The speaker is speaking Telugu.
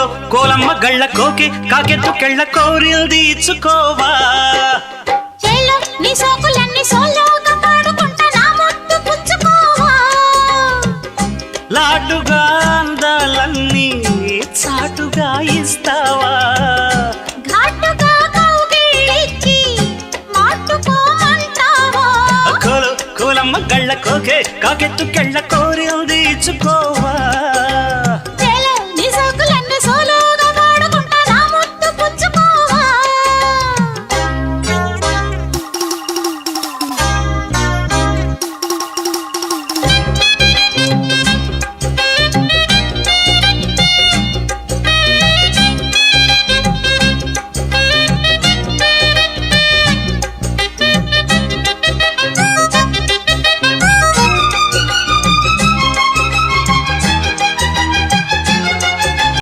కోలో కోలమ్మ గళ్ళ కోకి కాకెత్తు కెళ్ళ కోరిల్ది ఇచ్చుకోవా చేలో నీ సోకులన్నీ సోలోగా పాడుకుంటా నా ముద్దు పుచ్చుకోవా లాటుగా అందాలన్నీ చాటుగా ఇస్తావా ఘాటుగా కౌగిలించి మాటుకోమంటావా కోలో కోలమ్మ గళ్ళ కోకే కాకెత్తు కెళ్ళ